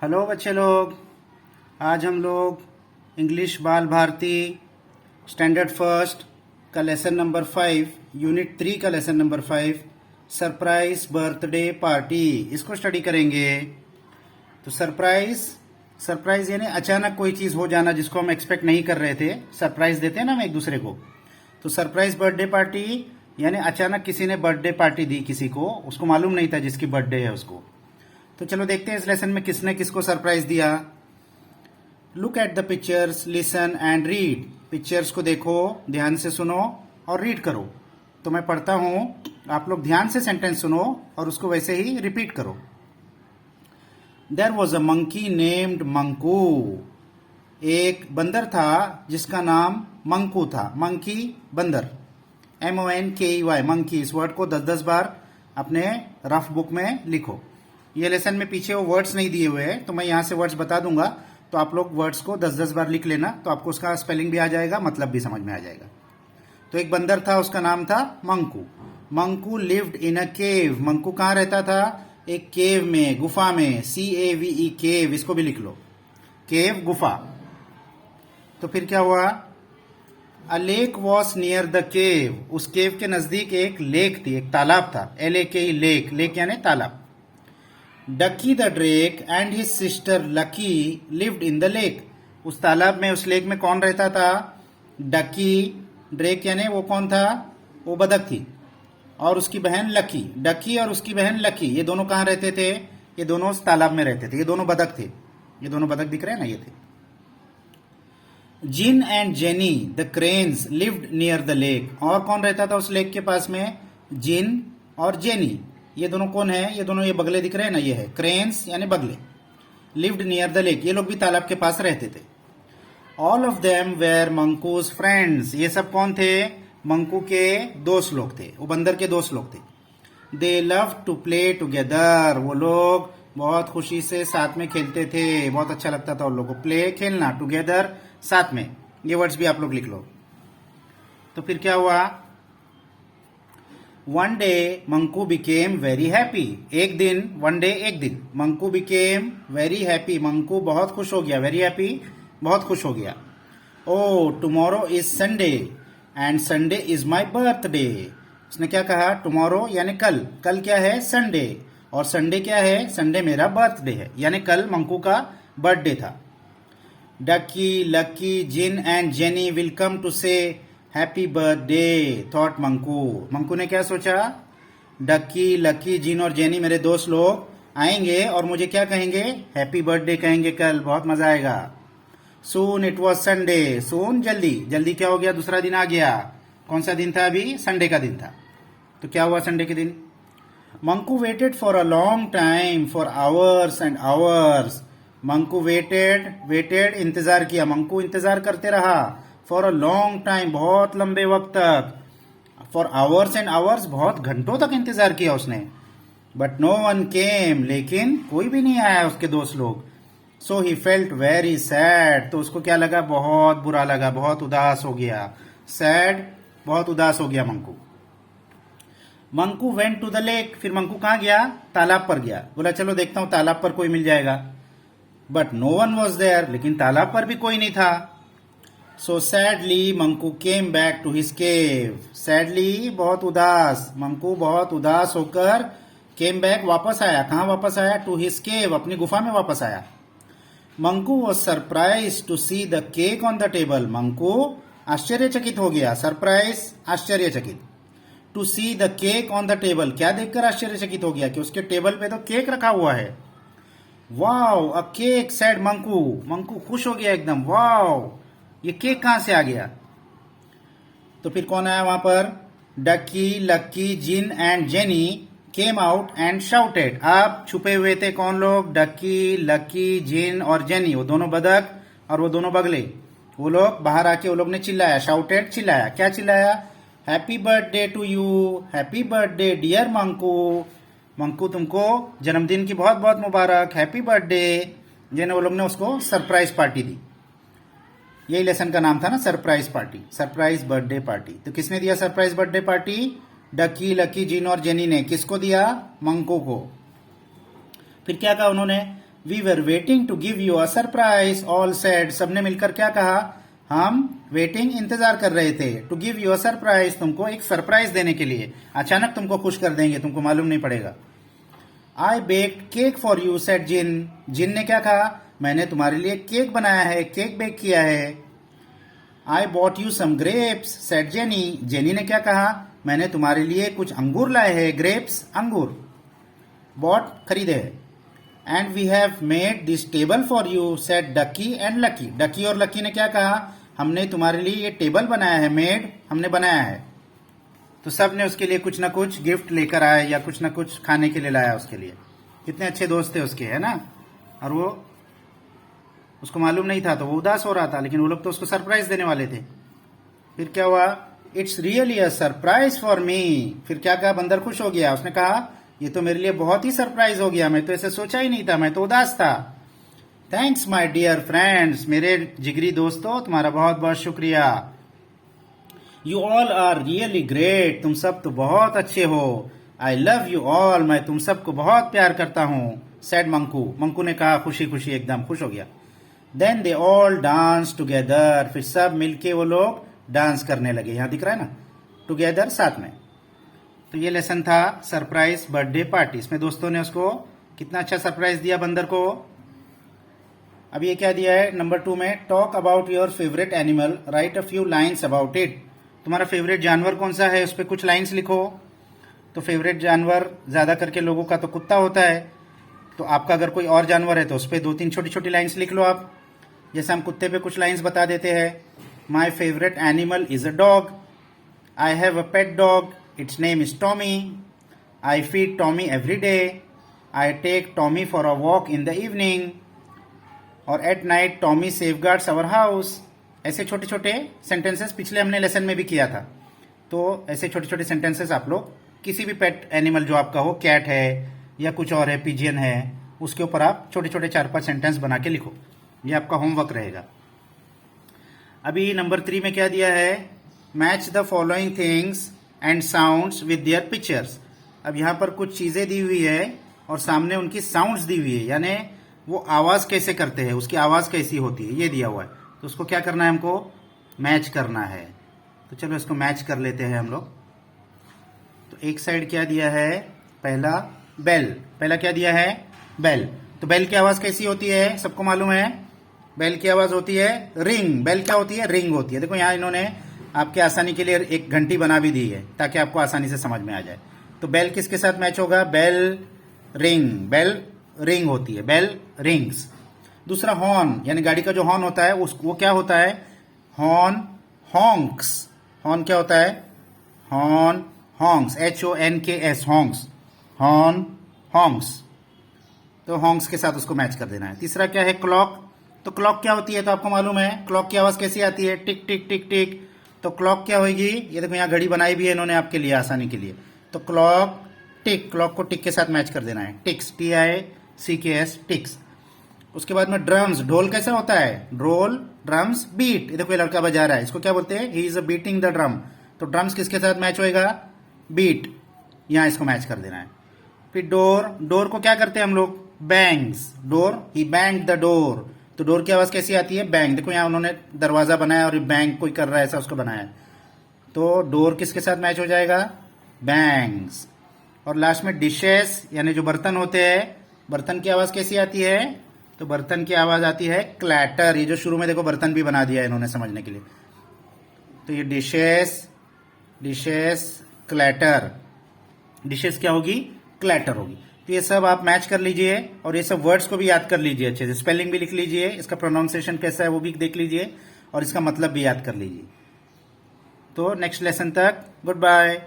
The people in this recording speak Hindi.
हेलो बच्चे लोग। आज हम लोग इंग्लिश बाल भारती स्टैंडर्ड फर्स्ट का लेसन नंबर 5 यूनिट 3 का lesson number 5 surprise birthday party इसको स्टडी करेंगे। तो सरप्राइज सरप्राइज यानी अचानक कोई चीज़ हो जाना जिसको हम एक्सपेक्ट नहीं कर रहे थे। सरप्राइज देते हैं ना हम एक दूसरे को। तो सरप्राइज बर्थडे पार्टी यानी अचानक किसी ने बर्थडे पार्टी दी किसी को, उसको मालूम नहीं था जिसकी बर्थडे है उसको। तो चलो देखते हैं इस लेसन में किसने किसको सरप्राइज दिया। Look at the pictures, listen and read. Pictures को देखो, ध्यान से सुनो और रीड करो। तो मैं पढ़ता हूं, आप लोग ध्यान से सेंटेंस सुनो और उसको वैसे ही रिपीट करो। There was a monkey named Monku. एक बंदर था जिसका नाम मंकू था। मंकी बंदर, MONKEY मंकी। इस वर्ड को 10-10 बार अपने रफ बुक में लिखो। ये लेसन में पीछे वो वर्ड्स नहीं दिए हुए हैं, तो मैं यहां से वर्ड्स बता दूंगा, तो आप लोग वर्ड्स को 10-10 बार लिख लेना, तो आपको उसका स्पेलिंग भी आ जाएगा, मतलब भी समझ में आ जाएगा। तो एक बंदर था, उसका नाम था मंकू। मंकू लिव्ड इन अ केव। मंकू कहाँ रहता था? एक केव में, गुफा में। CAVE केव, इसको भी लिख लो, केव गुफा। तो फिर क्या हुआ? अ lake was near the cave. उस केव के नजदीक एक लेक थी, एक तालाब था। LAKE लेक, लेक यानी तालाब। Ducky the drake and his sister Lucky lived in the lake. उस तालाब में, उस लेक में कौन रहता था? डकी, ड्रेक यानी वो कौन था? वो बतख थी, और उसकी बहन लकी। डकी और उसकी बहन लकी, ये दोनों कहाँ रहते थे? ये दोनों उस तालाब में रहते थे। ये दोनों बतख थे, ये दोनों बतख दिख रहे हैं ना, ये थे। Jin and Jenny the cranes lived near the lake. और कौन रहता था उस लेक के पास में? जिन और जेनी। ये दोनों कौन है? ये दोनों, ये बगले दिख रहे हैं ना, ये है क्रेन्स यानी बगले। लिव्ड नियर द लेक, ये लोग भी तालाब के पास रहते थे। All of them were Monku's friends. ये सब कौन थे? मंकू के दोस्त लोग थे, वो बंदर के दोस्त लोग थे। They love to play together. वो लोग बहुत खुशी से साथ में खेलते थे, बहुत अच्छा लगता था उन लोगों को। प्ले खेलना, टुगेदर साथ में। ये वर्ड्स भी आप लोग लिख लो। तो फिर क्या हुआ? One day Monku became very happy. एक दिन, वन डे एक दिन, Monku became very happy. Monku बहुत खुश हो गया। वेरी हैप्पी, बहुत खुश हो गया। Oh tomorrow is Sunday and Sunday is my birthday. उसने क्या कहा? टुमारो यानी कल। कल क्या है? संडे। और संडे क्या है? संडे मेरा बर्थडे है, यानी कल मंकू का बर्थडे था। Ducky, Lucky, Jin and Jenny will come to say happy birthday thought Monku. Monku ने क्या सोचा? डकी, लकी, जिन और जेनी मेरे दोस्त लोग आएंगे और मुझे क्या कहेंगे? हैप्पी बर्थडे कहेंगे कल, बहुत मजा आएगा। Soon it was Sunday. Soon जल्दी, जल्दी क्या हो गया? दूसरा दिन आ गया। कौन सा दिन था अभी? संडे का दिन था। तो क्या हुआ संडे के दिन? Monku waited for a long time, for hours and hours. Monku waited, waited इंतजार किया। मंकू इंतजार करते रहा। फॉर अ लॉन्ग टाइम, बहुत लंबे वक्त तक। फॉर आवर्स एंड आवर्स, बहुत घंटों तक इंतजार किया उसने। बट नो वन केम, लेकिन कोई भी नहीं आया उसके दोस्त लोग। सो ही फेल्ट वेरी सैड। तो उसको क्या लगा? बहुत बुरा लगा, बहुत उदास हो गया। सैड, बहुत उदास हो गया Manku. Manku went to the lake. फिर मंकू कहाँ गया? तालाब पर गया। बोला चलो देखता हूं तालाब पर कोई मिल जाएगा। But no one was there, लेकिन तालाब पर भी कोई नहीं था। So sadly Monku came back to his cave. Sadly, बहुत उदास, मंकू बहुत उदास होकर केम बैक, वापस आया। कहाँ वापस आया? टू हिज केव, अपनी गुफा में वापस आया। Monku was surprise to see the cake on the table. Monku आश्चर्यचकित हो गया। सरप्राइज, आश्चर्यचकित। To see the cake on the table, क्या देखकर आश्चर्यचकित हो गया? कि उसके टेबल पे तो केक रखा हुआ है। Wow a cake, said Monku. Monku खुश हो गया एकदम। वाओ, ये केक कहां से आ गया? तो फिर कौन आया वहां पर? Ducky, Lucky, Jin and Jenny came out and shouted. अब छुपे हुए थे कौन लोग? डकी, लकी, जिन और जेनी, वो दोनों बदक और वो दोनों बगले। वो लोग बाहर आके वो लोग ने चिल्लाया। शाउटेड, चिल्लाया। क्या चिल्लाया? Happy birthday to you, happy birthday dear Monku. Monku तुमको जन्मदिन की बहुत बहुत मुबारक, हैप्पी बर्थडे। जिन्हें वो लोग ने उसको सरप्राइज पार्टी दी। यही लेसन का नाम था ना, surprise party, surprise birthday party. तो किसने दिया सरप्राइज बर्थडे पार्टी? डकी, लकी, जिन और जेनी ने। किसको दिया? मंकू को। फिर क्या कहा उन्होंने? We were waiting to give you a surprise, all said, सबने मिलकर क्या कहा, हम वेटिंग इंतजार कर रहे थे, to give you a surprise, तुमको एक सरप्राइज देने के लिए, अचानक तुमको खुश कर देंगे, तुमको मालूम नहीं पड़ेगा। I baked cake for you said Jin, Jin ने क्या कहा, मैंने तुम्हारे लिए केक बनाया है, केक बेक किया है। I bought you some grapes said Jenny, Jenny ने क्या कहा, मैंने तुम्हारे लिए कुछ अंगूर लाए हैं, ग्रेप्स अंगूर, बॉट खरीदे है। And we have made this table for you said Ducky and Lucky, Ducky और लकी ने क्या कहा, हमने तुम्हारे लिए ये टेबल बनाया है, मेड हमने बनाया है। तो सब ने उसके लिए कुछ ना कुछ गिफ्ट लेकर आए या कुछ ना कुछ खाने के लिए लाया उसके लिए। कितने अच्छे दोस्त थे उसके, है ना। और वो उसको मालूम नहीं था तो वो उदास हो रहा था, लेकिन वो लोग तो उसको सरप्राइज देने वाले थे। फिर क्या हुआ, it's really a surprise for me, फिर क्या कहा, बंदर खुश हो गया, उसने कहा ये तो मेरे लिए बहुत ही सरप्राइज हो गया, मैं तो ऐसे सोचा ही नहीं था, मैं तो उदास था। थैंक्स माय डियर फ्रेंड्स, मेरे जिगरी दोस्तों तुम्हारा बहुत बहुत शुक्रिया। You all are really great, तुम सब तो बहुत अच्छे हो। आई लव यू ऑल, मैं तुम सबको बहुत प्यार करता हूँ, सेड मंकू, मंकू ने कहा खुशी खुशी, एकदम खुश हो गया। Then they all dance together, फिर सब मिलके वो लोग डांस करने लगे, यहां दिख रहा है ना, टुगेदर, साथ में। तो ये लेसन था सरप्राइज बर्थडे पार्टी, इसमें दोस्तों ने उसको कितना अच्छा सरप्राइज दिया बंदर को। अब ये क्या दिया है नंबर 2 में, talk about your favourite animal, right a few lines about it, तुम्हारा फेवरेट जानवर कौन सा है, उस पर कुछ लाइन्स लिखो। तो फेवरेट जानवर ज्यादा करके लोगों का तो कुत्ता होता है, तो आपका अगर कोई और जानवर है तो उस पर 2-3 छोटी छोटी लाइन्स लिख लो आप। जैसे हम कुत्ते पे कुछ लाइन्स बता देते हैं, my favourite animal is a dog, I have a pet dog, its name is Tommy, I feed Tommy every day, I take Tommy for a walk in the evening, और at night Tommy safeguards our house. ऐसे छोटे छोटे सेंटेंसेस पिछले हमने लेसन में भी किया था। तो ऐसे छोटे छोटे सेंटेंसेस आप लोग किसी भी पेट एनिमल जो आपका हो, कैट है या कुछ और है, पिजियन है, उसके ऊपर आप छोटे छोटे 4-5 सेंटेंस बना के लिखो, ये आपका होमवर्क रहेगा। अभी नंबर 3 में क्या दिया है, match the following things and sounds with their pictures. अब यहाँ पर कुछ चीजें दी हुई है और सामने उनकी साउंड्स दी हुई है, यानी वो आवाज कैसे करते हैं, उसकी आवाज कैसी होती है, ये दिया हुआ है। तो उसको क्या करना है, हमको मैच करना है। तो चलो इसको मैच कर लेते हैं हम लोग। तो एक साइड क्या दिया है, पहला बेल, पहला क्या दिया है, बेल। तो बेल की आवाज कैसी होती है, सबको मालूम है, बेल की आवाज होती है रिंग। बेल क्या होती है, रिंग होती है। देखो यहाँ इन्होंने आपके आसानी के लिए एक घंटी बना भी दी है ताकि आपको आसानी से समझ में आ जाए। तो बेल किसके साथ मैच होगा, बेल रिंग, बेल रिंग होती है, बेल रिंग्स। दूसरा हॉर्न, यानी गाड़ी का जो हॉर्न होता है वो क्या होता है, हॉर्न हॉन्क्स। हॉर्न क्या होता है, हॉर्न हॉन्क्स, HONKS, हॉन्क्स, हॉर्न हॉन्क्स। तो हॉन्क्स के साथ उसको मैच कर देना है। तीसरा क्या है, क्लॉक। तो क्लॉक क्या होती है, तो आपको मालूम है क्लॉक की आवाज कैसी आती है, टिक टिक टिक टिक। तो क्लॉक क्या होगी, ये देखो यहाँ घड़ी बनाई भी है इन्होंने आपके लिए आसानी के लिए। तो क्लॉक टिक, क्लॉक को टिक के साथ मैच कर देना है, टिक्स, TICKS, टिक्स। उसके बाद में ड्रम्स, ढोल कैसा होता है, ढोल, ड्रम्स, बीट। ये देखो ये लड़का बजा रहा है, इसको क्या बोलते हैं, he is beating the drum. तो ड्रम्स किसके साथ मैच होएगा, बीट, यहां इसको मैच कर देना है। फिर डोर, डोर को क्या करते हैं हम लोग, bangs, door, he bang the door. तो डोर की आवाज कैसी आती है, बैंग। देखो यहाँ उन्होंने दरवाजा बनाया और बैंग कोई कर रहा है ऐसा उसको बनाया। तो डोर किसके साथ मैच हो जाएगा, बैंग्स। और लास्ट में डिशेस, यानी जो बर्तन होते हैं, बर्तन की आवाज कैसी आती है, तो बर्तन की आवाज आती है क्लैटर। ये जो शुरू में देखो बर्तन भी बना दिया है इन्होंने समझने के लिए। तो ये डिशेस, डिशेस, क्लैटर, डिशेस क्या होगी, क्लैटर होगी। तो ये सब आप मैच कर लीजिए और ये सब वर्ड्स को भी याद कर लीजिए अच्छे से, स्पेलिंग भी लिख लीजिए, इसका प्रोनाउंसिएशन कैसा है वो भी देख लीजिए और इसका मतलब भी याद कर लीजिए। तो नेक्स्ट लेसन तक गुड बाय।